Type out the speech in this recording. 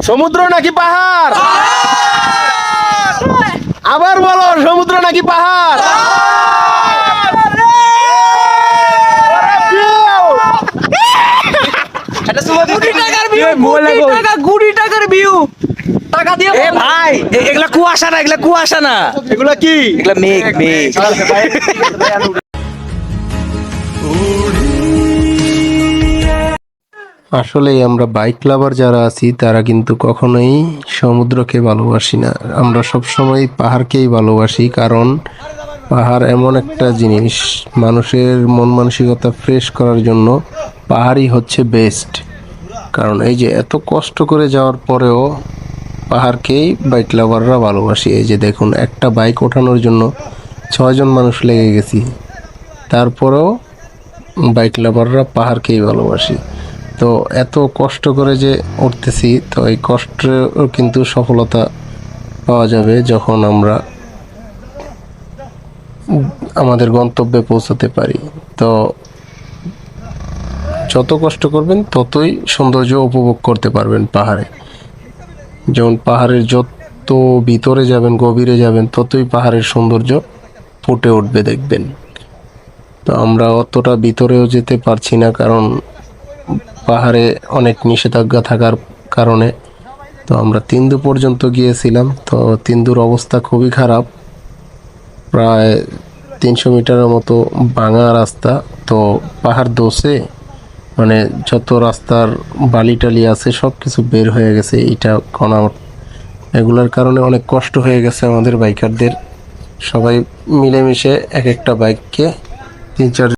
সমুদ্র নাকি পাহাড়? আবার বলো, সমুদ্র নাকি পাহাড়? কোটি টাকার ভিউ টাকা দিয়ে ভাই, এগুলা কুয়াশা না, এগুলা কুয়াশা না, এগুলা কি? এগুলা মেঘ মেঘ। আসলে আমরা বাইক লাভার যারা আছি তারা কিন্তু কখনোই সমুদ্রকে ভালোবাসি না, আমরা সবসময় পাহাড়কেই ভালোবাসি। কারণ পাহাড় এমন একটা জিনিস, মানুষের মন মানসিকতা ফ্রেশ করার জন্য পাহাড়ই হচ্ছে বেস্ট। কারণ এই যে এত কষ্ট করে যাওয়ার পরেও পাহাড়কেই বাইক লাভাররা ভালোবাসি। এই যে দেখুন, একটা বাইক ওঠানোর জন্য 6 জন মানুষ লেগে গেছি, তারপরেও বাইক লাভাররা পাহাড়কেই ভালোবাসি। তো এত কষ্ট করে যে উঠতেছি, তো এই কষ্টের কিন্তু সফলতা পাওয়া যাবে যখন আমরা আমাদের গন্তব্যে পৌঁছাতে পারি। তো যত কষ্ট করবেন ততই সৌন্দর্য উপভোগ করতে পারবেন পাহাড়ে। যেমন পাহাড়ের যত ভিতরে যাবেন, গভীরে যাবেন, ততই পাহাড়ের সৌন্দর্য ফুটে উঠবে দেখবেন। তো আমরা অতটা ভিতরেও যেতে পারছি না, কারণ পাহাড়ে অনেক নিষেধাজ্ঞা থাকার কারণে। তো আমরা তিন্দু পর্যন্ত গিয়েছিলাম, তো তিন্দুর অবস্থা খুবই খারাপ, প্রায় 300 মিটারের মতো ভাঙা রাস্তা। তো পাহাড় দোষে মানে যত রাস্তার বালি টালি আছে সব কিছু বের হয়ে গেছে, এটা কণা, এগুলোর কারণে অনেক কষ্ট হয়ে গেছে আমাদের বাইকারদের। সবাই মিলেমিশে এক একটা বাইককে 3-4